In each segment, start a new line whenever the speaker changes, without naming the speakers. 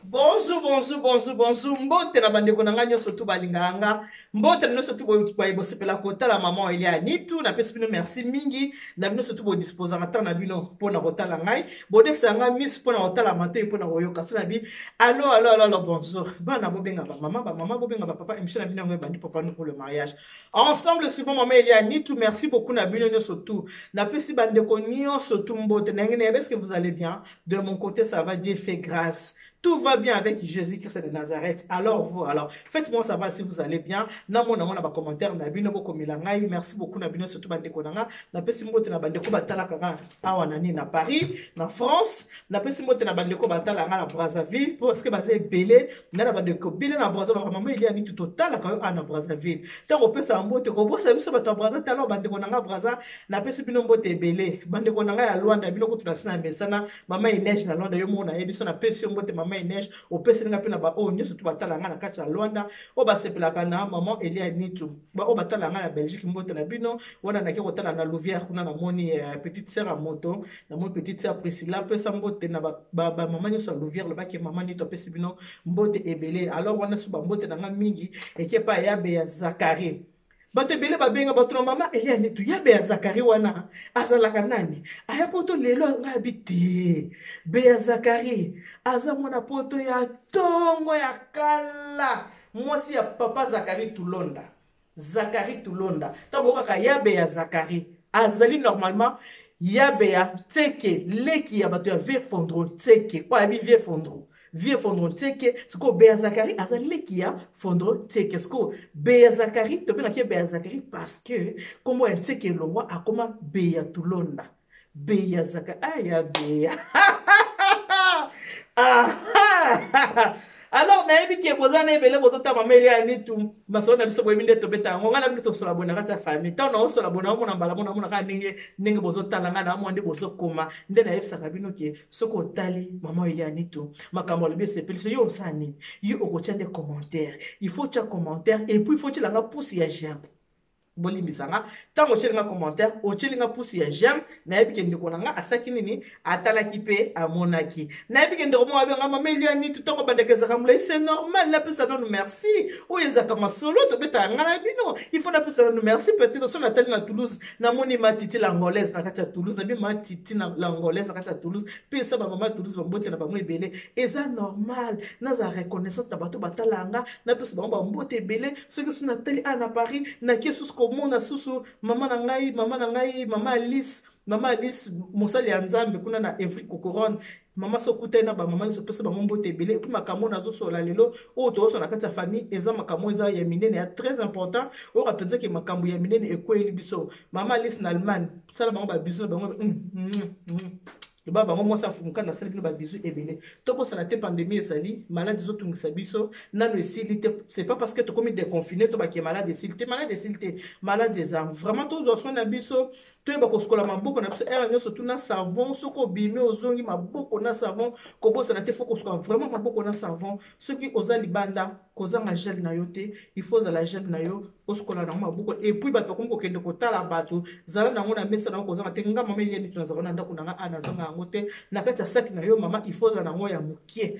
Bonjour, bonjour, bonjour, bonjour. Mbote na bandeko na nga nyonso tu balinganga. Mbote na nyonso tu boyebosepela kotala maman Elia Nitu. Na pesi bino merci mingi. Na bino sotu bo disposa ngata na bino pona kotala ngai. Bodefisa nga miss pona kotala mate pona koyoka. So na bi allo bonjour. Bana bobenga ba mama bobenga ba papa émission na bino ngo bandi papa nous pour le mariage. Ensemble suivant maman Elia Nitu. Merci beaucoup na bino nyonso tu. Na pesi bandeko nyonso tu mbote na ngene est-ce que vous allez bien? De mon côté ça va, Dieu fait grâce. Tout va bien avec Jésus-Christ de Nazareth. Alors vous, faites-moi savoir si vous allez bien. Namo na mona ba commentaire na bino boko milangai. Merci beaucoup na bino surtout bandeko nanga. Na pesi mbote na bandeko batala kanga awa nani na Paris, na France. Na pesi mbote na bandeko batala nga na Brazzaville parce que basé belé na bandeko belé na Brazzaville maman il y a ni tout total ka na Brazzaville. Tant on peut sa mbote ko bosa biso bata Brazzaville alors bandeko nanga Brazza na pesi bino mbote belé. Bandeko nanga ya Luanda bino ko tunasina mesana mama ineige na Luanda yo mona yebiso na pesi mbote mama neige au pesi nga pena ba o nyoso tu batala nga na kati ya Luanda o ba sepelaka na maman Elia Nitu ba o batala nga na Belgique mbote na bino wana na ke kotala na Louvière kuna na moni petite sœur à moto na moni petite sœur Priscilla pesa mbote na ba maman nyoso à Louvière le ba ke maman Nitu pesi bino mbote ebele alors wana su ba mbote na nga mingi ekepa ya be ya Zakari bato ebele babenga bato na mama Elia Nitu ya be ya Zakari wana azalaka nani aya poto lelo nga biti be ya Zakari aza mwana poto ya tongo ya kala mwasi ya papa Zakari Tulonda tabokaka ya be ya Zakari azali normalement ya be ya teke leki ya bato ya vie fondro teke oya bi vie fondro vie fondro teke siko Béa Zakari azali kia fondro teke siko Béa Zakari to bena ki Béa Zakari parce que comme un teke longwa akoma Béa Tulonda Béa Zakari aya Béa alors na yebi ke bozana ebele bozota mama Elia Nitu maso na biso boyebinde to beta ngo ngana bito sola bona kata famille ta na sola bona mona mbala mona ka ninge bozota langa na mwande bozokoma nde na yebisa kabino ke soko tali mama Elia Nitu makambo le bese pelso yo sani yo okochande commentaire il faut cha commentaire et puis il faut cha langa pouce ya j'aime boli misanga tango chelinga commentaire o chelinga pouce ya j'aime na yebike ndeko nanga asaki nini atala kipe amonaki na yebike ndeko mo abenga mama Elia Nitu tango bandekeza kamula c'est normal la pesa non merci o ezaka masolo to beta ngana bino il faut na pesa non merci peut-être son atali na Toulouse na moni matiti l'angolaise na kati ya Toulouse na bi matiti na l'angolaise na kati ya Toulouse pesa ba mama Toulouse ba mbote na ba mo ebele eza normal na za reconnaissance na bato batalanga na pesa ba mbote ebele ceux qui sont atali na Paris na kesus mona susu mama na ngai mama Alice mosali ya Nzambe kuna na Evry Kokoron mama sokuta na ba mama so pesa ba mbote ebele puis makambo na zo sola lelo o to so na kati ya famille eza makambo eza ya minene ya très important o rapenza ke makambo ya minene ekweli biso mama Alice na Allemagne sala bango ba biso bango le baba moi ça fumuka na sala bino ba bisu ebele to ko sana te pandémie esali malade zo tungisa biso nanu esilite c'est pas parce que to komi déconfiné to ba ki malade esilite malade eza vraiment to zo soin na biso to ba ko skola maboko na biso era nyoso tuna savon soko bime ozongi maboko na savon ko bosa na te faut ko skola vraiment maboko na savon ceux qui oza libanda kozanga gel na yo te il faut za la gel na yo oskola na maboko et puis ba to ko kende ko tala bato zala na ngona mesa na ko kozanga te nga mama Elia Nitu na zala na ndako na nga ana zanga ngote na kati ya saki na yo mama il faut za na ngo ya mukie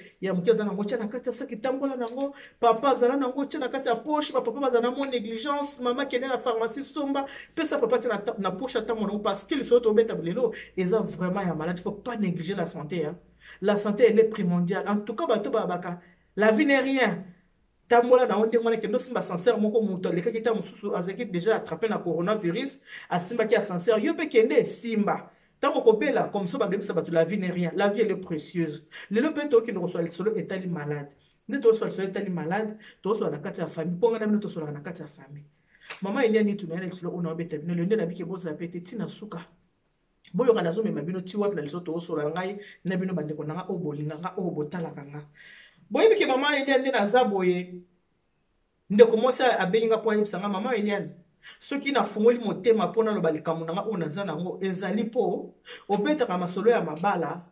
za na ngo na kati ya saki tambola na ngo papa zala na ngo na kati ya poche papa baza na mon négligence mama kende na pharmacie somba pesa papa na poche tambola parce que le soto obeta lelo eza vraiment ya malade il faut pas négliger la santé hein. La santé elle est primordiale en tout cas bato babaka la vie n'est rien tambola na onde mwana kendo simba sincère moko muto le kakita mususu azaki déjà attrapé na coronavirus asimba ki sincère yo pe kende simba tango kobela comme ça bandebisa bato la vie n'est rien la vie elle est précieuse le peto qui ne reçoit le solo etali malade ne to so le solo etali malade to so na kati ya famille ponga na to so na kati ya famille mama Elia Nitu na le solo ona obeta bino le nde na bike boza pete tina suka boyo kana zo mema bino ti wapi na lisoto so la ngai na bino bandeko na nga obolinga nga obotalaka nga boye bike mama Elia nde na zaboye ndeko mosa abelinga po yebisanga mama Elia soki na fungoli motema pona lo balikambu nanga ona za nango ezali po obetaka masolo ya mabala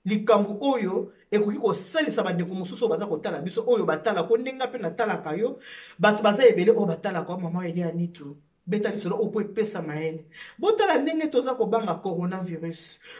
likambu oyo ekoki ko salisa bandeko mosusu baza kotala biso oyo batala ko ndinga pe na talaka yo bato baza ebele o batala ko mama Elia Nitu beta lisolo opo epesa maele botala ndenge toza kobanga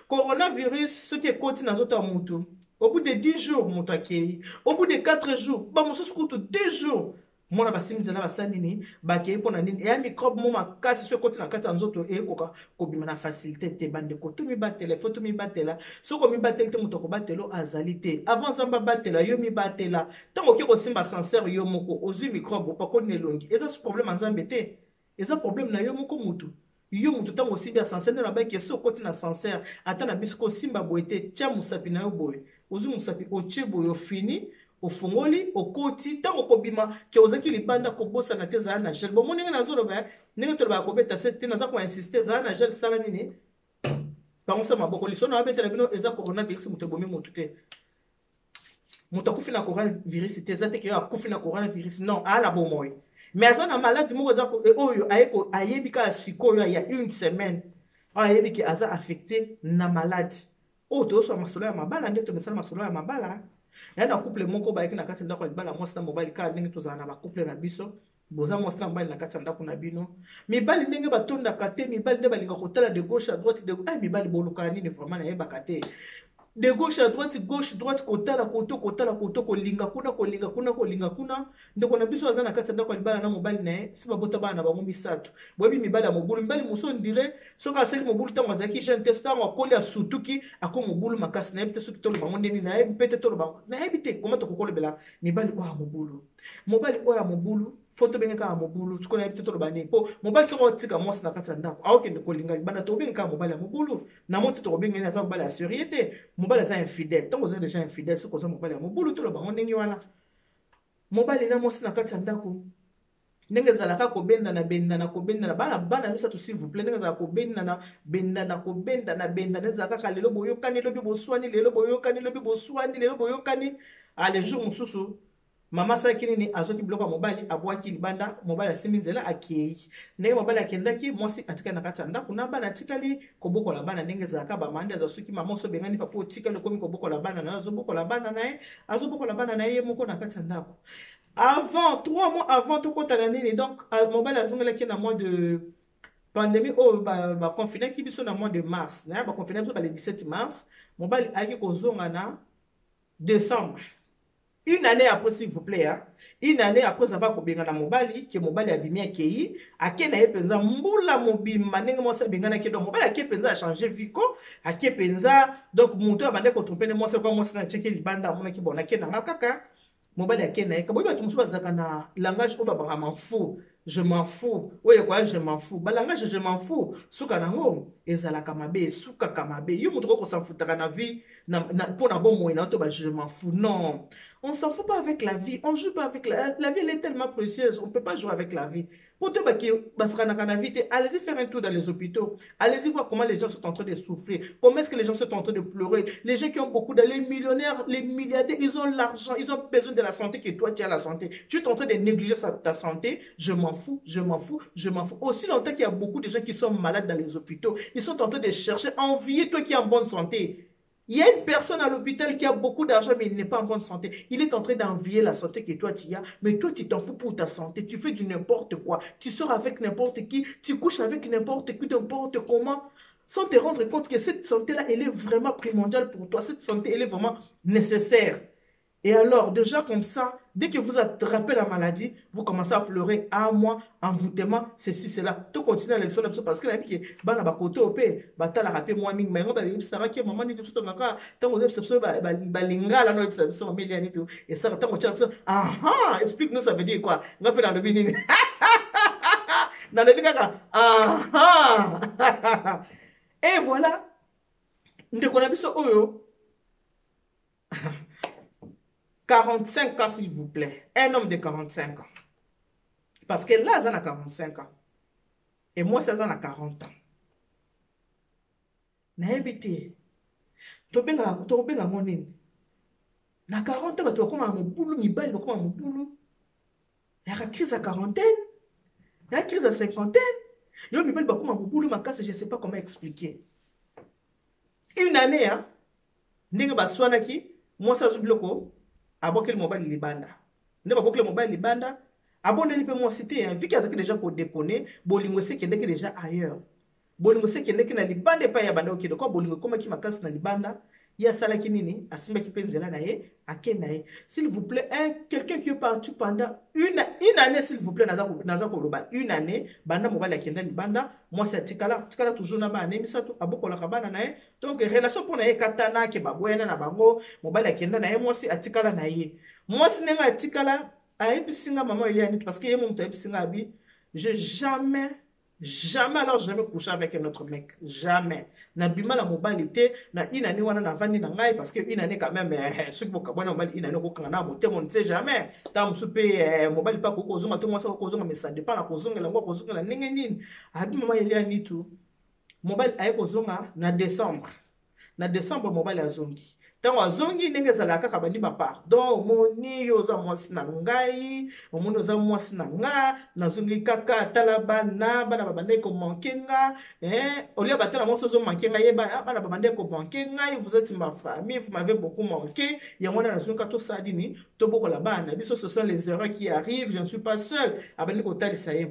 coronavirus soki ekoti na nzoto ya mutu au bout de 10 jours moto akei au bout de 4 jours bamosusu kutu 2 jours mona basimi nzela basali nini bakei mpona nini eya microbe mo makasi so ekoti na kati ya nzoto eyekoka kobima na facilité te bandeko tomibatela fo tomibatela soki omibateli te moto akobatela azali te avant nzambe abatela yo mibatela ntango oke kosimba sincere yo moko ozwi microbe opakoli na elongi eza su problème ya nzambe te eza problème na yo moko mutu yo mutu ntango osimbi ya sincere nde nabaki esi okoti na sincere ata na biso kosimba boye te tia mosapi na yo boye ozwi mosapi otie boye ofini ofungoli okoti ntango kobima ke ozaki libanda kobosana te ezala na gel bomo ndenge nazoloba ndenge tolobaka kobeta se te naza koinsiste ezala na gel sala nini bango sa maboko liso na babetela bino eza coronavirus moto ebomi motu te moto akufi na coronavirus te eza te ke yo akufi na coronavirus non ala bomoi mais aza na maladi moko eza oyo ayebi kaka sikoyo ya une semaine ayebi ke aza affecté na maladi oyo toyoswa masolo ya mabala nde tomesala masolo ya mabala ya na couple moko bayaki na kati ya ndako ya libala mwasi na mobali kaka ndenge tozala na bacouple na biso boza mwasi na mobali na kati ya ndako na bino mibali ndenge batondaka te mibali nde balingaka kotala de gauche à droite mibali bolukaka nini vraiment nayebaka te de gauche à droite kotala koto kolinga kuna ndeko na biso aza na kati ya ndako ya libala na mobali na ye si babota bana na bango misato boyebi mibali ya mobulu mibali mosu ondire soki asali mobulu ntango azalaki jeune te ntango akoli asutuki ako mobulu makasi nayebi te soki toloba ngo ndeni nayebi pe te toloba nayebi te koma tokokolobela mibali oyo ya mobulu mobali oyo ya mobulu fo tobenga kaka mobulu sikoyo nayebi te toloba nini mpo mobali soki otika mwasi na kati ya ndako aokende kolinga libanda tobenga kaka mobali ya mobulu na mo te tokobengeni aza mobali ya serie te mobali aza infidèle ntango oza deja infidèle soki oza mobali ya mobulu toloba ngo ndenge wana mobali na mwasi na kati ya ndako ndenge ezalaka kobendana bana misato s'il vous plaît ndenge ezalaka kobendana ezalaka kaka lelo boyokani elobi boswani lelo boyokani ale jour mosusu mama asalaki nini azwaki biloko ya mobali abwaki libanda mobali asimbi nzela akei ndenge mobali akendaki mwasi atikali na kati ya ndako na bana atikali kobokola bana ndenge ezalaka bamandi aza soki mama oso obengani papa otikali okomi kobokola bana na ye azobokola bana na ye moko na kati ya ndako avant 3 mois avant tokotana nini donc mobali azongelaki na mois de pandémie oyo baconfinaki biso na mois de mars naye baconfina biso le 17 mars mobali ayaki kozonga na décembre. Une année après, s'il vous plaît, hein? Une année après, ça va kobenga na mobali, que mobali abimi akei, ake na yepenza mbula mobima ndenge mwasa bengana ke donc mobali ake penza a changer viko, ake penza donc muto abande ko tromper mwasa kwa mwasa na cheke libanda mona ki bona ke na kaka mobali ake na yeka. Boyi ba tumusu bazaka na langage o baba m'en fous. Je m'en fous. Oui, quoi, je m'en fous. Balangage, je m'en fous. Souka nango, ezala kamabe, souka kamabe. Yo moutro ko s'en foutera na vie, pour na bon moyen, je m'en fous. Non. On s'en fout pas avec la vie. On joue pas avec la vie, elle est tellement précieuse. On peut pas jouer avec la vie. Pour te allez-y faire un tour dans les hôpitaux. Allez-y voir comment les gens sont en train de souffrir. Comment est-ce que les gens sont en train de pleurer. Les gens qui ont beaucoup d'argent, les millionnaires, les milliardaires, ils ont l'argent, ils ont besoin de la santé que toi tu as la santé. Tu es en train de négliger ta santé. Je m'en fous, je m'en fous, je m'en fous. Aussi longtemps qu'il y a beaucoup de gens qui sont malades dans les hôpitaux, ils sont en train de chercher à envier toi qui es en bonne santé. Il y a une personne à l'hôpital qui a beaucoup d'argent mais il n'est pas en bonne santé. Il est en train d'envier la santé que toi tu as. Mais toi tu t'en fous pour ta santé. Tu fais du n'importe quoi. Tu sors avec n'importe qui. Tu couches avec n'importe qui, n'importe comment. Sans te rendre compte que cette santé-là, elle est vraiment primordiale pour toi. Cette santé, elle est vraiment nécessaire. Et alors, déjà comme ça, dès que vous attrapez la maladie, vous commencez à pleurer à moi, envoûtement, ceci, cela. Tout continue à la leçon parce que la vie qui est bana bakote opé, batala rapé moi ming, mais on va aller sara qui maman ni tout ça naka, tant aux obsessions balinga la notre obsession million et tout. Et ça tant au chat ah explique-nous ça veut dire quoi? On va faire dans le bini. Dans le bini et voilà. Ndeko na biso oyo. 45 ans, s'il vous plaît. Un homme de 45 ans. Parce que là, ça a 45 ans. Et moi, ça a 40 ans. Naebite. Tobenga monine. Na 40 ans, tu vas comme un boulot, mi bail, comme un boulot. Il y a une crise à quarantaine. Il y a une crise à cinquantaine. Il y a une comme un boulot, ma casse, je ne sais pas comment expliquer. Une année, hein. Ninga baswanaki, moi, ça, je bloque. Abokele mobile libanda. Nde bakokele mobile libanda, abondeli mpe mwasi te viki azalaki déjà kodekone bolingo esi ekendeki déjà ailleurs bolingo esi ekendeki na libanda epai ya banda okende kwa bolingo ekomaki makasi na libanda ye asalaki nini asimbaki mpe nzela na ye ake na ye s'il vous plaît quelqu'un qui est parti pendant une année s'il vous plaît naza koloba une année banda mobali akenda libanda mwasi atikala toujours na bana misato abokolaka bana na ye donc relation mpo na ye ekatana ke babwena na bango mobali akenda na ye mwasi atikala na ye mwasi ndenge atikala ayebisinga mama eliani parce que ye mo moto ayebisinga abi j'ai jamais alors jamais couché avec un autre mec jamais na bima la mobali te na une année wana na vandi na ngai parce que une année quand même ceux qui bokabona mobali une année kokanga na motema on ne sait jamais ta musupe mobali pa kokozonga to mwasa kokozonga mais ça dépend na kozongela ngo kozongela ndenge nini abi mama eliani tu mobali aye kozonga na décembre mobali azongi tango azongi ndenge ezalaka kaka bandi bapardon omoni yo oza mwasi na ngai omoni oza mwasi na nga nazongi kaka atala bana babandaki komanke nga olia batala mwasi ozomanke nga ye bana babandaki komanke ngai vous êtes ma famille vous m'avez beaucoup manqué yango wana nazongi ka tosala nini tobokola bana biso ce sont les erreurs qui arrivent je ne suis pas seul abandi kotalisa ye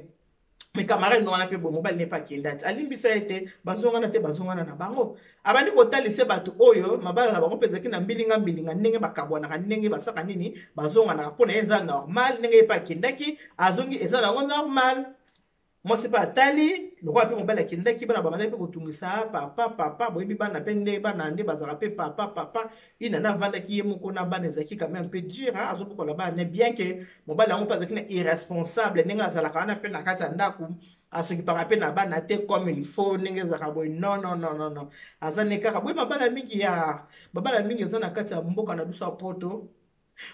mes camarades n'ont pas mobile n'est pas qu'il date alimbisa été bazongana te bazongana na bango abandi kotalise bato oyo mabala na bango pezaki na mbilinga ndenge bakabwana ndenge basaka nini bazongana pona eza normal ndenge pa kindaki azongi eza nango normal moi c'est pas atali le roi pe mobile kindaki bana bamana pe kotungisa papa boyebi bana pende bana nde bazaka pe papa ina na vanda ki ye moko na bana ezaki quand même un peu dur azoboko la bana bien que mobile yango pas ezaki na irresponsable ndenge azalaka na pe na kati ndaku asoki panga pe na bana te comme il faut ndenge zaka boy non azane kaka boy mabala mingi eza na kati ya mboka na biso poto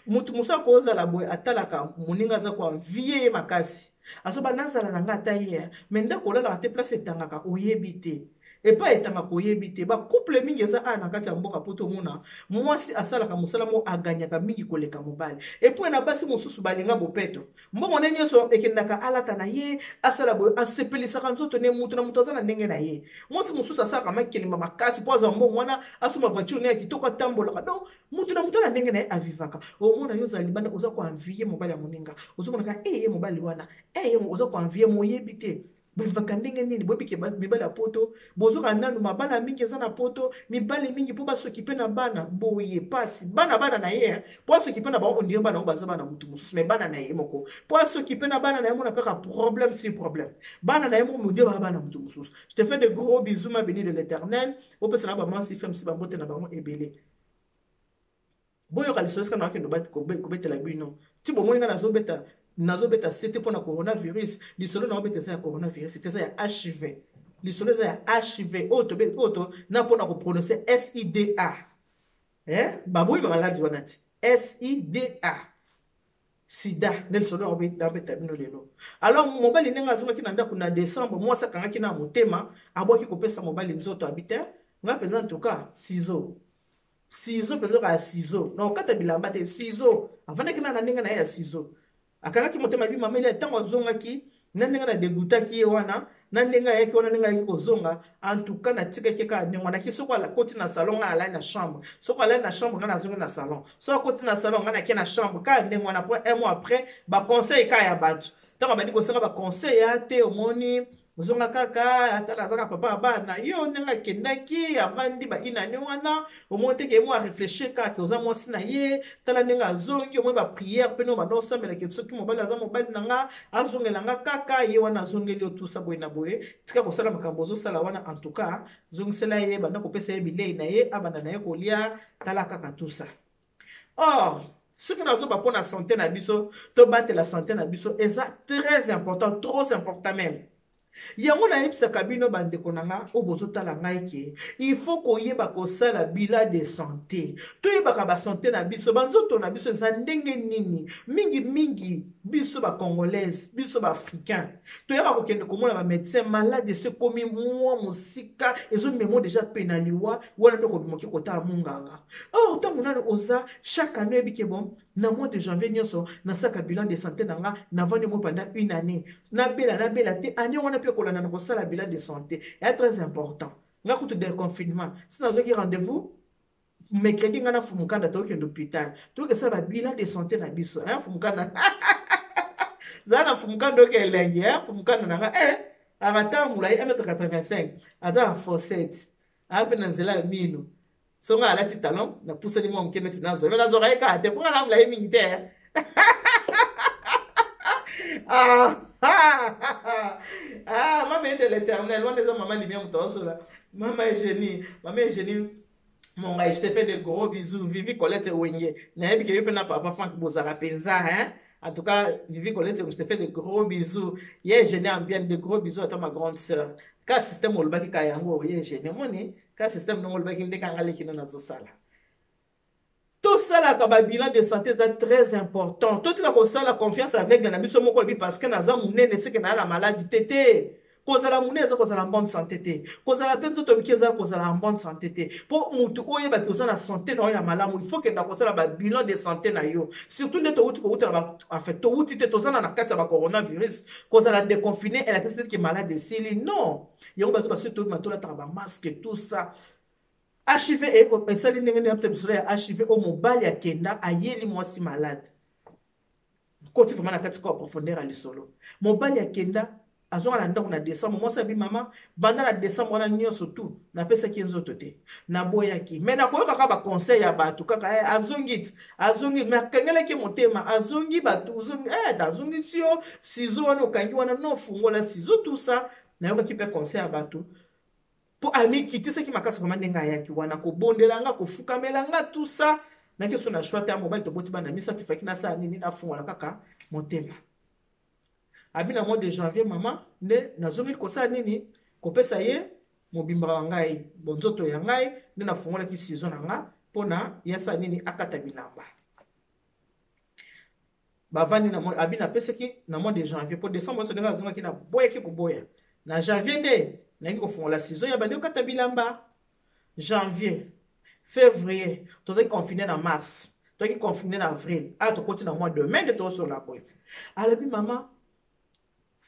mutu musa ko ozala boy atalaka moninga za kwa vie makasi asoba nazala na ngata ye mais ndako lala te place etangaka oyebi te epa etangaka oyebi te ba couple mingi eza na kati ya mboka poto mona mwasi asalaka mosala mo aganyaka mingi koleka mobali epo na basi mosusu balinga bopeto mbongo ne nyonso ekendaka alata na ye asala boye asepelisaka nzoto ne mutu na mutu aza na ndenge na ye mwasi mosusu asalaka makelima makasi po aza mbongo wana asoma voiture ne ya kitoko atambolaka donc mutu na mutu na ndenge na ye avivaka omona yo ozala libanda oza koanvie mobali ya moninga ozomonaka ye mobali wana oza koanvie moyebi te bivaka ndenge nini boyebike mibali ya poto bozoka nanu mabala mingi eza na poto mibali mingi mpo basokipe na bana boye pasi bana na ye po asokipe na bango ondire bana ngo baza bana mutu mosusu me bana na ye moko po asokipe na bana na ye mona kaka problème sur problème bana na ye moko mondire bana mutu mosusu. Je te fais de gros bisous ma béni de l'éternel opesana bamansi femme si bambote na bango ebele boyoka lisolo esika na wakendo kobetela bino ti bomoni nga nazobeta c'était pour le coronavirus lisolo na obeta ça ya coronavirus c'était ça ya HIV lisolo ça ya HIV auto na pona ko prononcer SIDA baboyi maladie wana ti SIDA sida nde lisolo na obeta bino lelo alors mobali ndenge azongaki na ndako na décembre mwasi akangaki na motema abwaki kopesa mobali nzoto habite nga mpenza en tout cas ciseaux mpenza ka ciseaux na okata bilamba te ciseaux avandaki na ndenge na ye ya ciseaux akangaki motema bi mameli ntango azongaki na ndenge na degutaki ye wana na ndenge ayaki wana ndenge ayaki kozonga en tout cas natikaki kaka ndenge wanaki soko akoti na salon nga alai na chambre soko alai na chambre nga nazongi na salon soko akoti na salon nga nake na chambre kaka ndenge wana po un mois après baconseil kaka ya bato ntango bandi kosenga baconseil ya te omoni ozonga kaka atala azaka papa bana yo ndenge akendaki avandi bainani wana omoni teke mo areflechir kaka oza mwasi na ye tala ndenge azongi omoni bapriere mpe no banaosambelaki soki mobali aza mobali na nga azongela nga kaka ye wana azongeli yo tusa boye na boye tika kosala makambo ozosala wana en tout cas zongisela ye banda kopesa ye bilei na ye abanda na ye kolia tala kaka tusa or soki nazoba mpo na santé na biso tobatela santé na biso eza très important trop important même yango nayebisaka bino bandeko na nga oyo bozotala ngai ke il faut koyeba kosala bilan de santé toyebaka basanté na biso banzoto na biso eza ndenge nini mingi biso bacongolaise biso baafricain toyaka kokende komona bamédecin malade ese komi mwa mosika ezomemo deja mpe na liwa wana nde kobimoki kotala monganga or ntango nani oza chaque année oyebike bon na mois de janvier nyonso nasaka bilan de santé na nga navandi mo pendant une année nabela te année wana mpe kolanda na kosala bilan de santé est très important nga kutu de confinement si nazoki rendez-vous mercredi nga na fumukanda tokende hôpital tokesala babilan de santé na biso fumukanda zana fumukando ke lengi fumukando nanga arata mulai 1m85 aza fossette ape na nzela ya mino songa alati talon na pousse ni mo mkene tinazo mais nazo ka te ponga na mulai mingi te maman de l'éternel on est maman lumière mutosola maman Eugénie mon gars, je te fais de gros bisous. Vivi Colette Wenge. Naïbi que je papa Franck Bozara Penza, hein. En tout cas, Vivi Colette, je te fais de gros bisous. Hier, je n'ai bien de gros bisous à toi, ma grande sœur. Quand système au baki kayango, hier, je n'ai moni. Quand système non au baki m'de kangale qui n'a zo sala. Tout ça là, comme bilan de santé, c'est très important. Tout ça, comme ça, la confiance avec un ami, parce que n'a mon nez, c'est que n'a la maladie tété. Kozala muneza kozala en bonne santé te kozala penzo to mikeza kozala en bonne santé te pour mutu oye ba kozala santé na ya malamu il faut que na kozala ba bilan de santé na yo surtout ne to wuti ko wuta ba en fait to wuti te tozana na kati ba coronavirus kozala déconfiné elle a peut-être que malade sili non yo ba zo ba surtout matola ta ba masque tout ça HIV et sali ndenge ne apte bisolo ya HIV au mobile ya kenda ayeli mwasi malade koti vraiment na kati ko profondeur à lisolo mobile ya kenda azonga na ndako na décembre moi sabi mama banda na décembre wana nyonso tout na pesa ki nzoto te na boyaki mais na koyoka ka ba conseil ya bato kaka azongi mais kangela ki motema azongi bato azongi azongi sio sizo wana okangi wana no fungola sizo tout ça na yoka ki pe conseil ya bato po ami kiti ce qui makasa vraiment ndenga yaki wana ko bondelanga ko fukamelanga tout ça na keso na choix ta mobile to boti bana misa pifaki na sa nini na fungola kaka motema. Abina mois de janvier maman ne nazongi kosa nini kopesa ye mobimba ngai bonzoto ya ngai ne na fungola ki saison nga pona yasa nini akata bilamba bavandi na abina pesa ki na mois de janvier pour décembre so nga zonga ki na boya ki boya na janvier nde na ki kofungola saison ya bandi okata bilamba janvier février toza ki confiné na mars toza ki confiné na avril to continue na mois de mai de to sur la boy alabi maman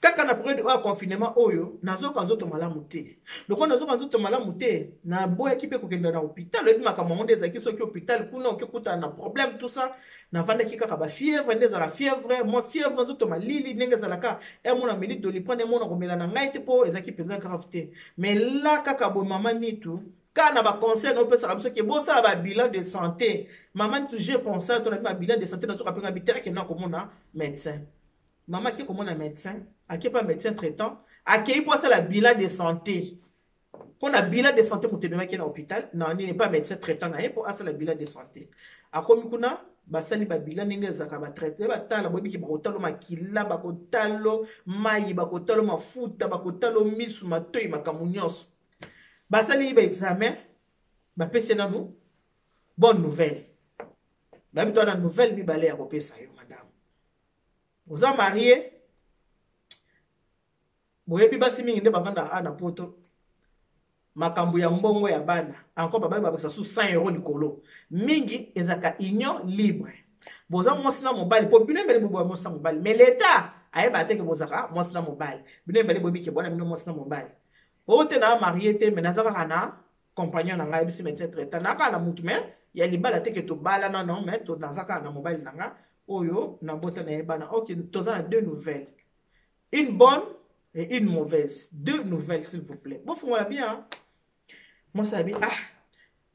kaka na période de confinement oyo nazoka nzoto malamu te loko nazoka nzoto malamu te na boya ki pe kokenda na hôpital ebi makambo monde ezaki soki hôpital kuna okikuta na problème tout ça na vanda ki kaka ba fièvre ndeza la fièvre moi fièvre nzoto malili ndenge zalaka mona meli doliprane mona komela na ngai te po ezaki penza grave te mais là kaka bo mama nitu kana ba conseil no pesa biso ke bo sala ba bilan de santé maman tu j'ai pensé à ton bilan de santé nazoka penga bitere ke na komona médecin maman qui comme un médecin, à qui pas médecin traitant, à qui pour ça la bilan de santé. Quand on a bilan de santé, mon témoin qui est dans l'hôpital, non, il n'est pas médecin traitant, il pour ça la bilan de santé. À comme kuna, basali ba bilan n'engage zaka ba traiter, ba tala bobi ki bakotalo makila, bakotalo mai, bakotalo mafuta, bakotalo misu matoi makamunyos. Basali ba examen, ba pese na nous. Bonne nouvelle. Ba bito na nouvelle bi balé à kopesa yo madame. Vous êtes marié, vous avez basi mingi nde bavanda ana poto makambo ya mbongo ya bana encore baba babakisa sous 100 € likolo mingi ezaka union libre boza mwasi na mobali po bino mbele bobo mwasi na mobali mais l'état ayeba te ke bozaka mwasi na mobali bino mbele bobi ke bona bino mwasi na mobali ote na marié te mais nazaka kana compagnon na ngai bisi médecin traitant na kana mutu mais ya libala te ke to bala non mais to nazaka na mobile nanga oyo na bota na yebana. Ok, toza na deux nouvelles, une bonne et une mauvaise. Deux nouvelles s'il vous plaît. Bon fongola bien moi ça bi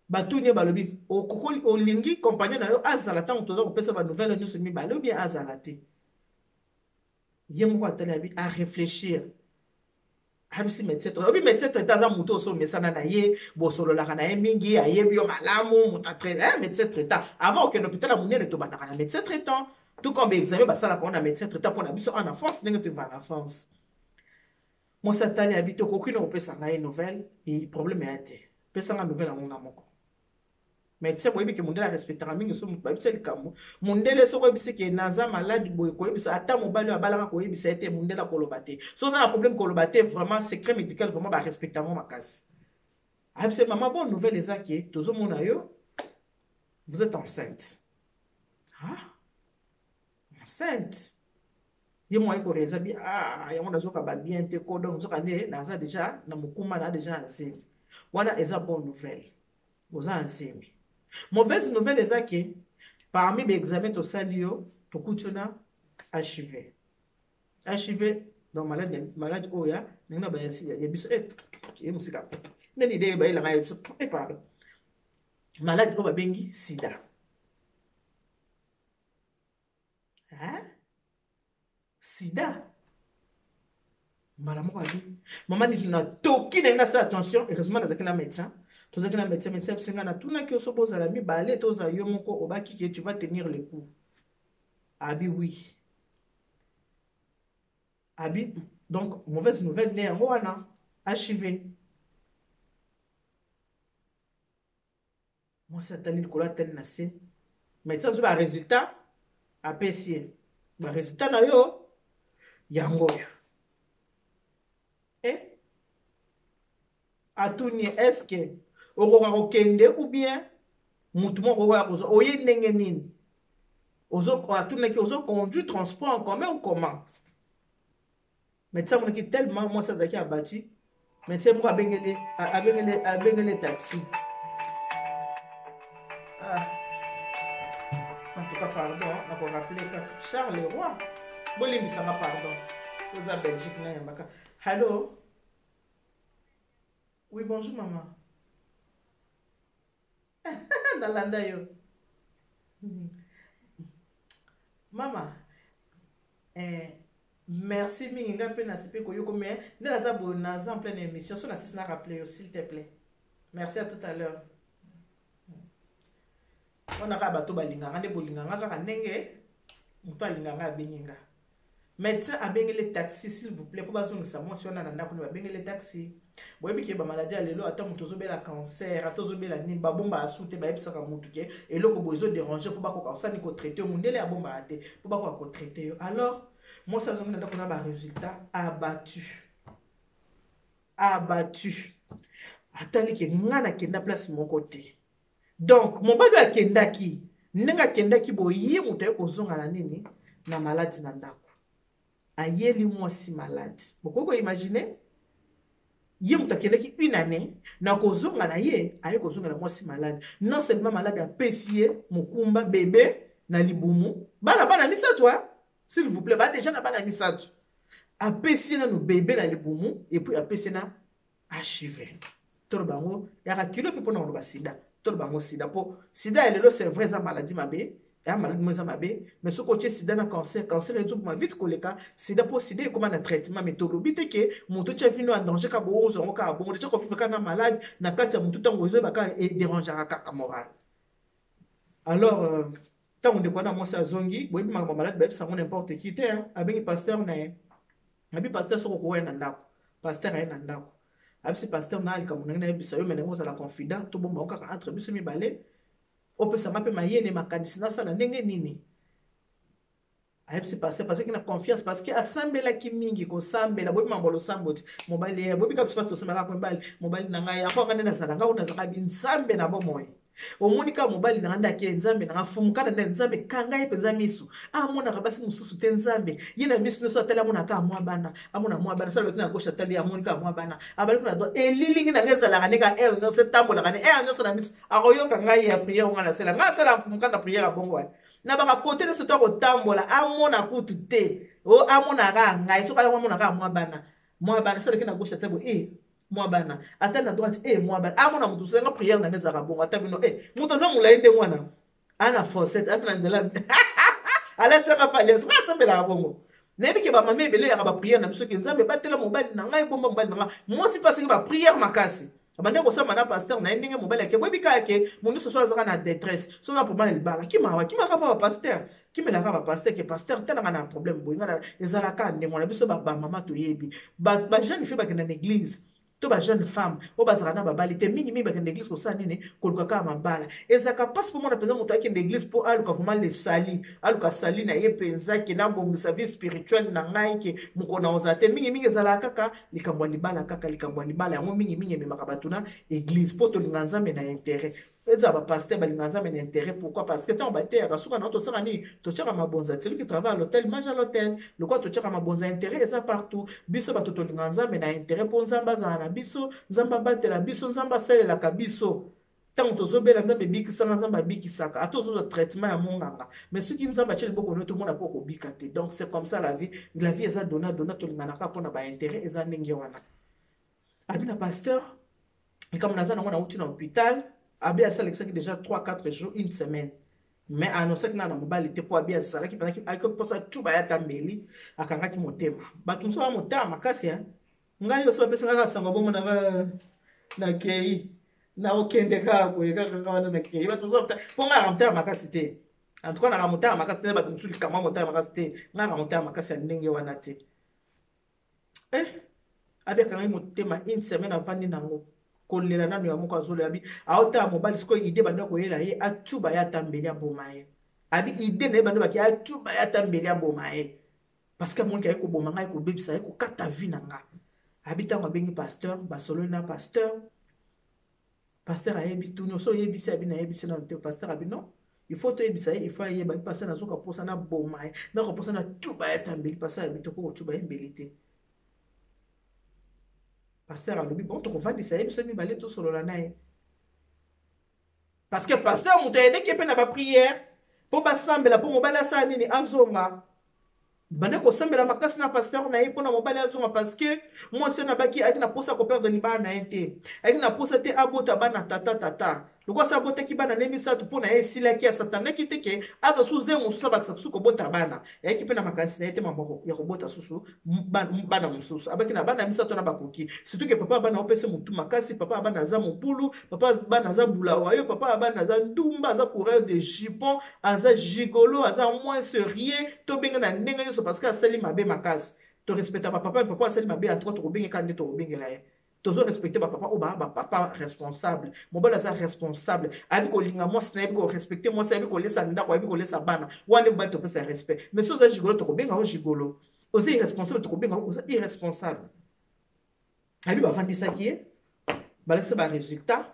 batuni balobi o kokoli o lingi compagnon na yo azala tango toza ko pesa ba nouvelle nyo semi balo bien azala te yemo atali abi à réfléchir habisi médecin obi médecin traitant za muto so mesana na ye bosolo la kana ye mingi ayebi yo malamu muta traitant médecin traitant avant que l'hôpital a munene to bana kana médecin traitant tout comme examen basala ko na médecin traitant pour na biso en France ndenge to va en France moi ça tali habito ko kino pesa na nouvelle et problème ya te pesa nga nouvelle nga moko médecin boyebi ke mundela respectera mingi so mutbabisa likambo mundele so koyebisa ke naza malade boye koyebisa ata mobali abalanga koyebisa ete mundela koloba te so za na problème koloba te vraiment secret médical vraiment ba respecter mo makasi abise maman bonne nouvelle ezaki tozo mona yo vous êtes enceinte enceinte ye moi ko reza bi yango nazoka ba bien te ko donc zoka ne naza déjà na mukuma na déjà enceinte wana eza bonne nouvelle vous enceinte. Mauvaise nouvelle est que parmi les examens to salio to kutuna HIV. HIV donc malade oya nina ba yasi ya biso musika nani de ba ilanga biso pardon malade ba bengi sida sida malamu ali mama ni na toki na sa attention heureusement na zakina médecin tozaki na médecin singa na tuna ki osoboza la mibale toza yo moko obaki que tu vas tenir le coup abi oui abi donc mauvaise nouvelle né yango wana HIV moi ça tali likolo atali na se médecin zo ba résultat apesi ba résultat na yo yango yo atuni est-ce que okoka kokende ou bien mutu moko okoya kozwa oye ndenge nini atunaki ozoconduire transport en commun ou comment médecin monaki tellement mwasi azalaki abati médecin moko abengele taxi en tout cas pardon nakorappeler kaka Charles Roy bolimbisanga pardon oza Belgique na yambaka allô oui bonjour maman nalanda yo mama merci mingi nga mpe nasipe koyoko mais nde naza boye naza en pleine émission so nasisi na rappeler yo s'il te plaît merci à tout à l'heure wana kaka bato balinganga nde bolinganga kaka ndenge moto alinganga abengi nga médecin abengele taxi s'il vous plaît po bazongisa mwasi wana na ndako ne babengele taxi boyebi ke bamaladi ya lelo ata moto ozobela cancer ata ozobela nini babomba asu te bayebisaka motu ke eloko boye ezoderange po bakoka osani kotraite yo mundele abombaka te po bakoka kotraite yo alors mwasi azongi na ndako na baresultat abattu atali ke nga nakenda place moko te donc mobali akendaki ndenge akendaki boye moto aye kozonga na nini na maladi na ndako ayeli mwasi malade bokoki koimagine ye moto akendaki une année na kozonga na ye aye kozonga na mwasi malade non seulement malade apesi ye mokumba bebe na libumu bana misato s'il vous plaît déjà na bana misato apesi ye nano bebe na libumu et puis apesi na HIV tolo bango yaka kilo mpe mpona koloba sida tolo bango sida po sida elelo c'est vrai eza maladie mabe ya maladie mo eza mabe mais soki otie sida na cancer ezoboma vite koleka sida po sida ekoma na traitement mais tolobi te ke moto tia vino en danger ka boozango kaka bongo deja kofifa kaka na malade na kati ya motu ntango ezoyebaka edérangeaka kaka moral alors ntango ndeko wana mwasi azongi boyebi makambo malade bayebisango n'importe qui te abengi pasteur na ye abi pasteur soko koya na ndako pasteur aye na ndako abisi pasteur na alika monangi nayebisa yo me ndenge ozala confident tobombango kaka entre biso mibale opesanga mpe mayele makanisi nasala ndenge nini ayebisi pasteur parce que na confiance parce que asambelaki mingi kosambela boyebi mambo losambo ti mobali ye boyebi ka biso pasi tosambelaka mobali mobali na ngai yango anga nde nazalanga oyo nazalaka binzambe na bomoi omoni ka mobali na nga nde ake nzambe na nga fumukana nde nzambe kanga ye mpenza miso amonaka basi mosusu te nzambe ye na miso nyonso atali amonaka amwa bana amona mwa bana sala na gauche atali amonika amwa bana abali kuna do elilingi na nga ezalaka ndenge ere nyonso etambolaka ne ere nyonso na miso akoyoka ngai ya priere nga nasala nga asala mfumukana na priere abongo waye na baka kote nyonso to akotambola amona kutu te o amonaka ngai soki amonaka amwa bana sala na gauche atali mwa bana ata na droite mwa bana amona mutu senga prière na ngeza kabongo ata bino mutu za mulai nde mwana ana faucette afi na nzela ala tsaka pale sika sambela kabongo nebi ke ba mama ebele ya ba prière na biso ke nzambe batela mobali na ngai bomba mobali na ngai mosi parce que ba prière makasi abande ko sama na pasteur na ndenge mobali yake bobi ka yake mundu so azaka na détresse so na problème libala kima ka ba pasteur kimela ka ba pasteur ke pasteur tala na problème boyinga ezala ka ndenge na biso ba mama to yebi ba jeune fille ba na église to ba jeune femme o bazaka na babali te mingi bakende église kosala nini koluka kaka mabala ezaka mpasi mpo mona mpenza moto akende église mpo aluka vraimen lesali aluka sali na ye mpenza ke nabongisa vie spirituelle na ngai ke mokona ozala te mingi ezalaka kaka likambo ya libala kaka likambo ya libala yango mingi ememaka bato na église mpo tolinga nzambe na intérêt eza bapaster balinga nzambe na intérêt pourquoi parce que ntango bateyaka suka na tosala nini totyaka mabonza celui qui travaille à l'hôtel mange à l'hôtel lokwa totyaka mabonza intérêt eza partout biso bato tolinga nzambe na intérêt mpo nzambe azala na biso nzambe abatela biso nzambe asalelaka biso tant tozobela nzambe bikisanga nzambe abikisaka ata ozoza traitement ya monganga mais soki nzambe atie liboko no tomona mpo kobika te. Donc c'est comme ça la vie eza dona tolinganaka mpona baintérêt eza ndenge wana. Abi na pasteur comme naza nango nauti na hôpital abi asalekisaki déjà 3-4 jours une semaine mais anonsaki na mobali te mpo abi azalaki pendaki akoposa tuba ya tambeli akangaki motema bato mosusu bamotama makasi ngai oso bapesangaka sango bomona na kei na okende kaka boye kaka wana na kei bato mosusu mpo ngai akamotama makasi te en tout cas nakamotama makasi te bato mosusu likama motama makasi te ngai akamotama makasi ya ndenge wana te abi akangaki motema une semaine avandi nango kolela nano ya moko azolela abi aotala mobali sikoyo ide banda koyela ye atuba ye atambeli aboma ye abi ide na ye banda baki atuba ye atambeli aboma ye parce que amoniki aye koboma ngai kobebisa ye kokata vi na nga abi ntango abengi pasteur basololi na pasteur ayebi tu nyonso oyebisi abi nayebisi nano te pasteur abi non il faut toyebisa ye il faut ayeba bi pasteur nazoka posa na boma ye nakoposa na tuba ye atambeli pasteur abi toko kotuba ye mbeli te. Pasteur alobi bon tokovandisa ye biso mibale tosolola na ye parce que pasteur moto ayedeki mpe na bapriere mpo basambela mpo mobali asala nini azonga bande kosambela makasi na pasteur na ye mpona mobali azonga parce que mwasi na baki ayaki na posa koperdre libala na ye te ayaki na posa te abota bana tata lokola sa abotaki bana ne misato mpo na ye esilaki asatandaki te ke aza su ze mosusu abakisa kusu kobota bana ayaki mpe na makanisi na ye te maboko ya kobota susu bana mosusu abaki na bana misato na bakoki surtout ke papa bana opesa motu makasi papa bana aza mopulu papa bana aza bulawayo papa bana aza ndumba aza coureur de jupon aza gigolo aza moins sérieux tobenga na ndenge nyonso parce que asali mabe makasi to respecta papa asali mabe en tout cas tokobengeka nde tokobengela ye tozo respecter papa ou papa responsable mobali aza responsable abi kolinga mwasi na yebi ko respecter mwasi abi kolesa ndako abi kolesa bana wana mbali topesa respect mais soza gigolo tokobenga o gigolo oza irresponsable tokobenga oza irresponsable abi bavandisaki ye balakisa ba résultat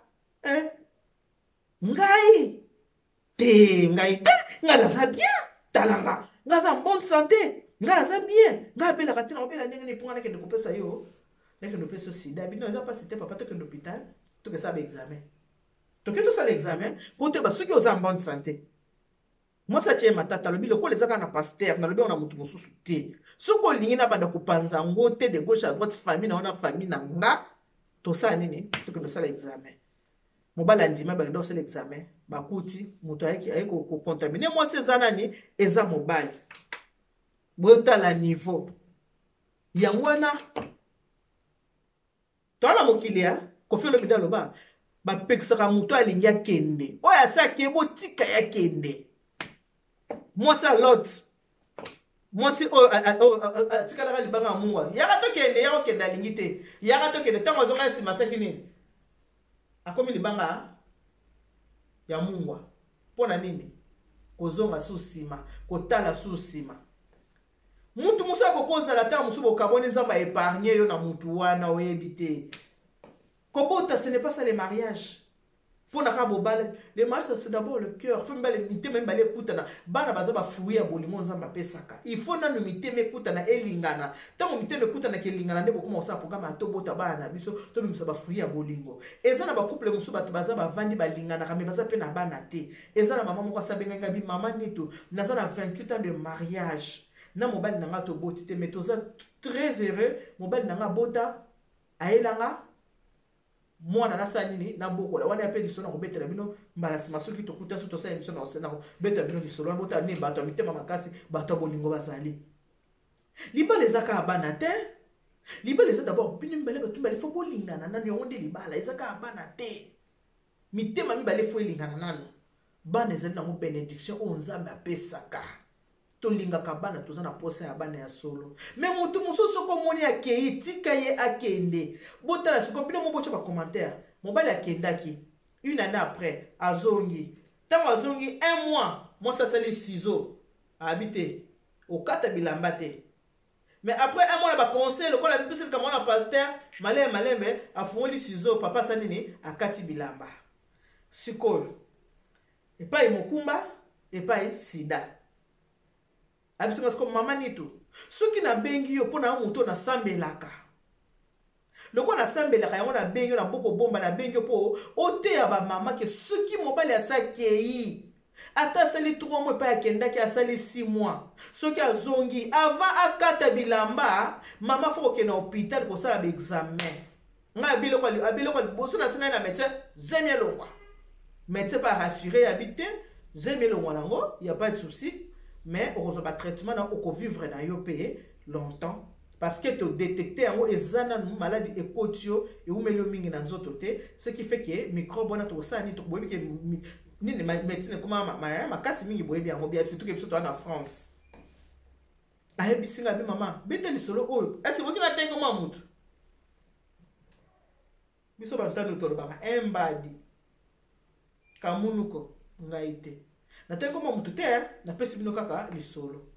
ngai te ngai naza bien talanga ngai aza bonne santé ngai aza bien ngai abelaka te na obela ndenge nini mpo ngai nakende kopesa yo nekende opesa sida bino eza mpasi te papa tokende hôpital tokesala baexamen toke tosala examen mpo toyeba soki oza en bonne santé mwasi atie matata alobi lokola ezaka na paster nalobi na motu mosusu te soki olingi na banda kopanza yango te de gauche à droite famille na wana famille na nga tosala nini tokende osala examen mobali andima bakende kosala examen bakuti moto aye kocontamine mwasi eza nani eza mobali boyotala niveau yango wana toala mokili Koffi Olomide aloba bapekisaka moto alingi akende oyo asaki botika ya kende mwasi alot mwasi tikalaka libanga ya mungwa yaka tokende alingi te yaka tokende ntango azonga nsima asaki nini akomi libanga ya mungwa mpona nini kozonga su nsima kotala su nsima mutu musu akokozala ta musu bokaboni nzamba épargner yo na mutu wana oyebi te kobota ce n'est pas ça le mariage pour na kabobale le mariage c'est d'abord le cœur faut mbale miteme mbale kutana bana baza ba fruit ya bolingo nzamba pesaka il faut na miteme kutana elingana tango miteme kutana kelingana nde bokoma osa programme atobota bana biso to bimisa ba fruit ya bolingo eza na ba couple musu bato baza bavandi balingana kame baza pe na bana te eza na mama moko asabenga bi mama nito naza na 28 ans de mariage na mobali nanga to boti te mais toza très heureux mobali nanga bota aelanga mwana na sanini na bokola wana yape lisona ko betela bino mbala sima soki to kuta so to sa émission na osena ko betela bino lisolo bota ni bato mitema makasi bato bolingo bazali libala ezaka bana te libala eza d'abord bino mbele bato mbale fo bolingana nani yonde libala ezaka bana te mitema mibale fo elingana nani bana ezali na mo bénédiction o nzambe apesaka tolingaka bana toza na posa ya bana ya solo mais mutu mususu komoni akei tika ye akende botala siko bino mobocha ba commentaire mobali akendaki une année après azongi tango azongi un mois moi ça sali ciseaux habité au kata bilamba te mais après un mois ba conseil le kola bipese kama na pasteur malembe afungoli ciseaux papa sanini akati bilamba sikoyo epai mokumba epai sida abisinga siko mama nitu soki na bengi yo pona moto na sambelaka Le qu'on a sambela on a benyo na boko bomba na benyo po ote ya ba mama ke soki mobali asakei ata sali 3 mois pa akenda ki asali 6 mois soki azongi avant akata bilamba mama faut ke na hôpital ko sala ba examen nga biloko boso na singa na médecin zemie longwa médecin pas rassuré habité zemie longwa nango y a pas de souci mais on reçoit pas traitement na ko vivre na yo payer longtemps parce que tu détecter en ezana maladie ekotio et umelo mingi na nzoto te ce qui fait que microbe na to sani to boyebi ke ni médecine comment makasi mingi boyebi yango bien surtout que biso to na France ayebi singa bi mama bete lisolo oyo est-ce que vous na tengo mamutu biso bantano to ba embadi kamunuko ngaite na tengo mamutu te na pesi bino kaka lisolo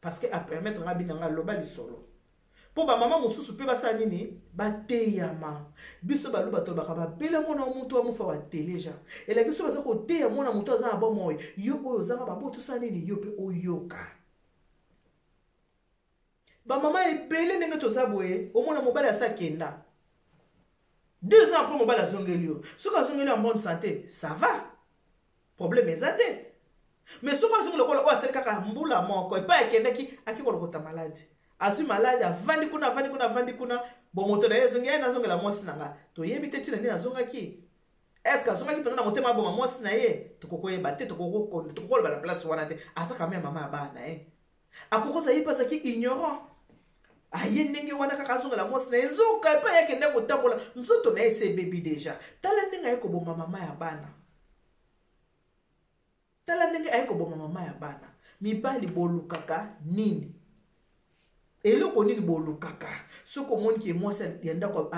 parce que a permettre nga binanga loba lisolo po ba mama mususu pe basa nini bateyama biso baloba to baka bela mona omuntu wa mufa wa teleja ela kiso baza ko teya mona mutu aza ba moyo yo oyo zanga ba boto sa nini yo pe oyoka ba mama ebele ndenge to zaboye omona mobali asakenda 2 ans après mobali azongelio soka azongelio en bonne santé ça va problème ezate mais ce qu'on le colo c'est kaka mbula moko et pas ekendaki akiko lokota malade asu malade avandi kuna bon moto na yezo ngai nazongela mwasi nanga to yebi te tina ni nazongaki est-ce que azongaki pendant motema bon mwasi na ye tokokoyeba te tokokoloba la place wana te asa quand même mama bana akokosa yi pasaki ignorant aye ndenge wana kaka azongela mwasi na ye nzoka pa yakende kotambola nzoto na ye se baby déjà tala ndenge ayeko bomba mama ya bana tala ndenge ayeko bomba mama ya bana mibali bolukaka nini eloko nini bolukaka soko moni ki mwasi yenda ko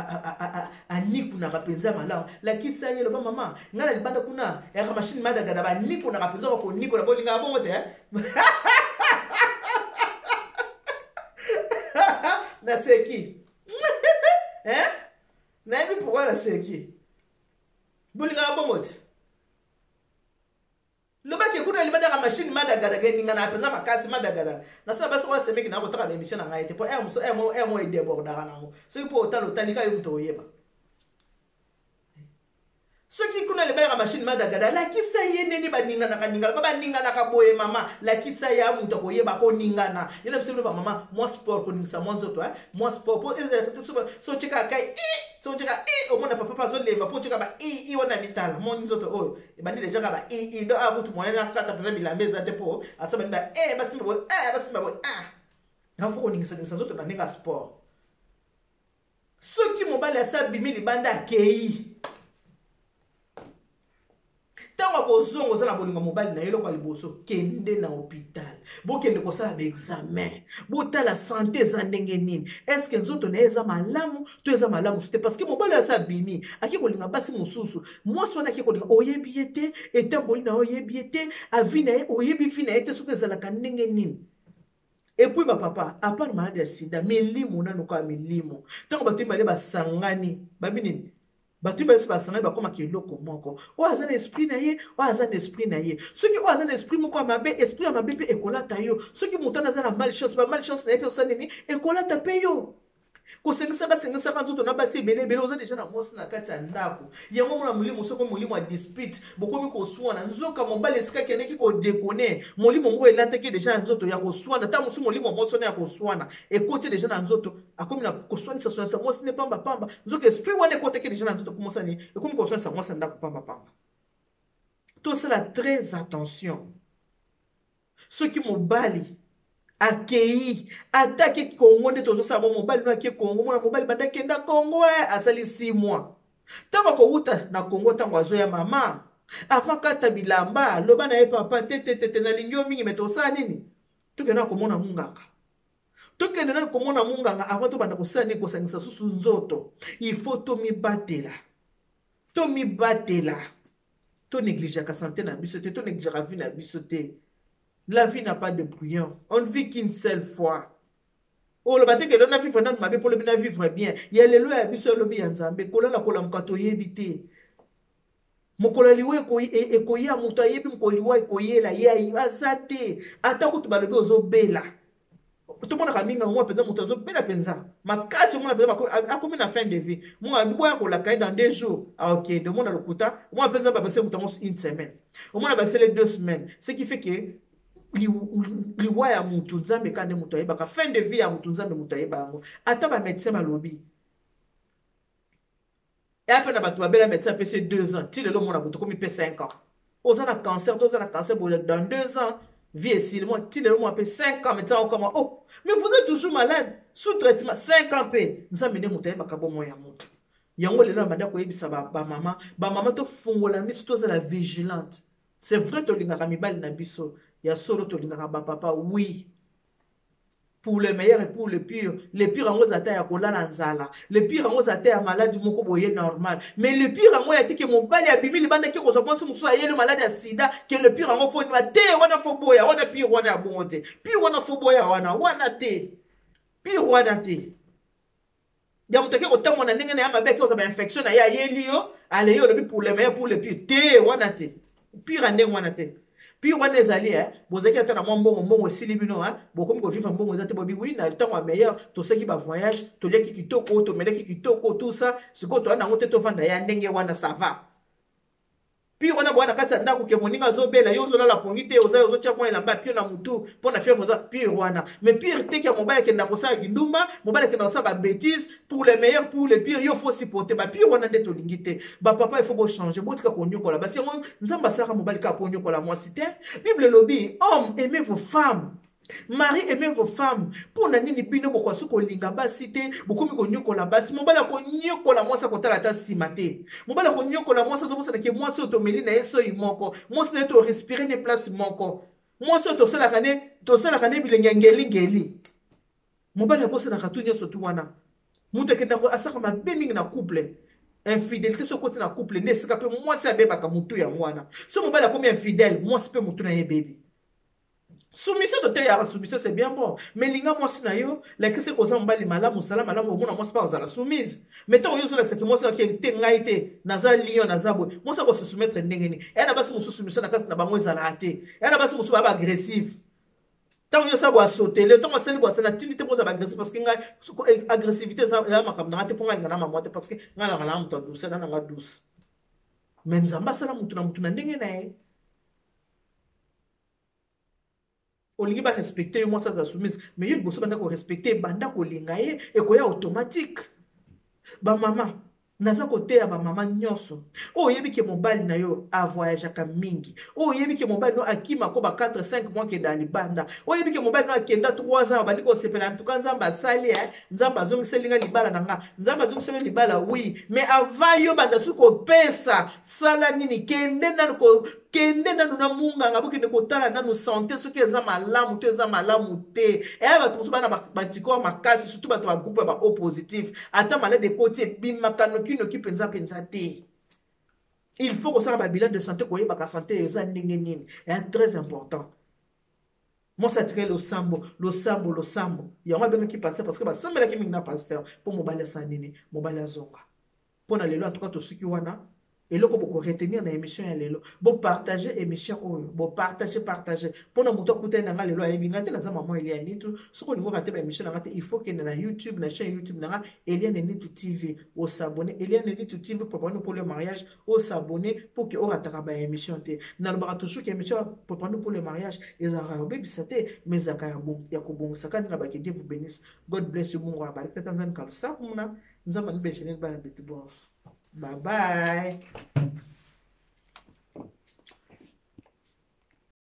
aniku na kapenza malamu lakisa ye loba mama ngala libanda kuna ya machine madaga na ba niku na kapenza ko niku na bolinga bongo te na seki na ebi pourquoi la seki bolinga bongo te loba ke kuna libanda ka machine madagada ninga na penza makasi madagada na sala baso kwa semeki na ko taka ba émission na ngai te po mo e débordara nango so po otali ka yo mto yeba so ki kuna libanda ka machine madagada la kisa yene ni baninga na kaninga ba ninga na ka boye mama la kisa ya mto ko yeba ko ninga na yena bisebe ba mama moi sport ko ningisa mwanzo to moi sport po so cheka kai so cheka omona papa zo lemba po cheka ba wana mitala mon nzoto oyo ebandi deja ka ba do abutu moyena kata peza bilambeza te po asaba ba basimba bo ngafo ko ningisa nzoto na ninga sport soki mobali asa bimili banda akei tango ko zongo za na bolinga mobali na yelo kwa liboso kende na hôpital bokende ko sala ba examen botala santé za ndenge nini est-ce que nzoto na eza malamu to eza malamu c'était parce que mobali asa bini aki ko linga basi mususu mwasi wana aki ko linga oyebi ete etamboli na oyebi ete avi na oyebi fi na ete soki ezalaka ndenge nini. Et puis papa à part malade ya sida milimo nanu kwa milimo tango bato bale basangani babinini batu bale basangani bakoma keloko moko o azana esprit na ye o azana esprit na ye soki o azana esprit moko mabe esprit ya mabe pe ekolata yo soki mutana azana malchance na ye pe osanini ekolata pe yo kosengisa basengisa kanzoto na basi ebele oza deja na mwasi na kati ya ndako yango mona molimo soko molimo ya dispute bokomi koswana nzoka mobali esika keneki kodekone molimo ngo elataki deja na nzoto ya koswana ta mosu molimo mosona ya koswana ekoti deja na nzoto akomi na koswanisa swanisa mwasi ne pamba pamba nzoka esprit wana ekotaki deja na nzoto komosani ekomi koswanisa mwasi na ndako pamba pamba tosala très attention soki mobali akei atake Congo nde tozo sa mobali no ake Congo mona mobali banda kenda Congo asali 6 mois tango ko uta na Congo tango azo ya mama afaka tabilamba loba na ye papa tete na lingio mingi metosa nini tukena komona munganga tukena na komona munganga avant to banda kosani ko sangisa susu nzoto il faut to mi batela to négliger ka santé na biso te to négliger vie na biso te. La vie n'a pas de brouillon. On ne vit qu'une seule fois. Oh, le matin que l'on a vivre dans ma vie pour le bien vivre bien. Il y a les lois à biso lobi yanzambe. Kola la kola mkato yebite. Mokola liwe ekoye amuta yebi mkoliwa ekoye la ya azate. Ata kutu balobi ozo bela. tout le monde a mis un mois, peut-être, mon bien à pensa. Ma casse, mon a combien de fin de vie. Moi, boire pour la caille dans 2 jours. Ah, ok, de mon à l'okuta. Moi, peut-être, pas passer une semaine. Au moins, on a passé les 2 semaines. Ce qui fait que, liwa ya mutu nzambe kande mutu ayebaka fin de vie ya mutu nzambe mutu ayeba yango ata ba médecin balobi et après na bato babela médecin apesi 2 ans ti lelo mona butu komi pe 5 ans oza na cancer dans 2 ans vie esili moi ti lelo mona pe 5 ans médecin okoma oh mais vous êtes toujours malade sous traitement 5 ans pe nzambe nde mutu ayebaka bomo ya mutu yango lelo na banda koyebisa ba mama to fungola miso tozala vigilante c'est vrai tolingaka mibali na biso ya solo tolingaka ba papa oui pour le meilleur et pour le pire en gros ata ya kolala nzala le pire en gros ata ya maladie moko boye normal mais le pire en gros ya tike mobali ya bimili banda ki ko so pense muso ya le maladie ya sida que le pire en gros fo ni te wana fo boya wana pire wana ya bonte pire wana fo boya wana te pire wana te ya mutake ko tamona ndenge na ya mabe ki ko ba infection na ya yeli yo ale yo le pour le meilleur pour le pire te wana te pire ndenge wana te puis wana ezali bozaki ata na mwa mbongo esili bino bokomi kovivre mbongo eza te bobi wi na ntango ya meilleur toseki bavoyage toliaki kitoko tomelaki kitoko tout ça sikoyo toya nango te tovanda ya ndenge wana ça va puis wana boya na kati ya ndako ke moninga azobela yo ozolala pongi te ozotia mwa elamba pire na mutu mpo na fièvre oza pire wana mais pire te ke mobali akenda kosala kindumba mobali akenda kosala babétise pour le meilleur pour le pire yo faut supporter bapire wana nde tolingi te bapapa il faut bochange botika konyokola basi yango nzambe asalaka mobali kaka konyokola mwasi te bible elobi homme aimez vos femmes Marie, aimez vos femmes. Pour nani ni bino boko su ko linga basi te, boko mi ko nyokola basi. Mobala ko nyokola mwasa ko tala ta simate. Mobala ko nyokola mwasa zo bosana ke mwasi otomeli na yeso imoko. Mwasi na to respirer ne place moko. Mwasi to sala kane bilenge ngeli. Mobala bosana katunya so tuwana. Mutu ke na ko asaka mabe mingi na couple. Infidélité so côté na couple ne sika pe mwasi abeba mutu ya mwana. So mobala comme infidèle, mwasi pe mutu na ye baby. Soumission de terre, soumission c'est bien bon. Mais linga moi si na yo, la que c'est kozan mbali malamu sala malamu omona moi c'est pas ozala soumise. Mais tant yo so la c'est que moi c'est que te ngaite naza lion naza boy. Moi ça ko se soumettre ndengeni. Et na basi musu soumission na kasi na bango ezala ate. Et na basi musu ba agressif. Tant yo ça boa sauter, le temps moi c'est boa na tinité boza ba agressif parce que nga agressivité ça la makamna ate ponga ngana mama te parce que ngala ngala mto douce na nga douce. Mais nzamba sala mutu na ndenge na ye. Olingi ba respecter moi ça soumise mais il bosso banda ko respecter banda ko linga ye e ko ya automatique ba mama naza kote ya ba mama nyonso o yebi ke mobali na yo a voyage ka mingi o yebi ke mobali no akima ko ba 4 5 mois ke dans libanda o yebi ke mobali no akenda 3 ans bandi ko sepela en tout cas nzamba sali nzamba zongi selinga libala nanga nzamba zongi selinga libala oui mais avant yo banda su ko pesa sala nini kende nanu na munga ngabuki de kotala nanu santé soki eza malamu to eza malamu te e ba to bana batiko makasi surtout bato ba groupe ba O positif ata malade de côté bimakano kino ki penza te il faut que ça ba bilan de santé ko yeba ka santé eza ndenge nini est très important. Moi ça tire le sambo yango benga ki passer parce que ba sambela ki minga pasteur pour mobile sa nini mobile zonga pona lelo en tout cas to suki wana et là, vous retenir dans l'émission, vous partagez l'émission, vous partagez. Pour nous écouter dans la loi, il y a maman il y a nitu. Ce qu'on nous rater l'émission, il faut que dans YouTube, la chaîne YouTube, il y a nitu TV, au s'abonner, il y a nitu TV pour nous pour le mariage, au s'abonner pour que on rate la émission. Dans le bar toujours l'émission pour nous pour le mariage, ils ont rabé bisate, mais ça quand bon, il y a bon, ça quand on a Dieu vous bénisse. God bless you, mon roi. Peut-être dans un cas ça, nous avons une belle chaîne, Bye bye.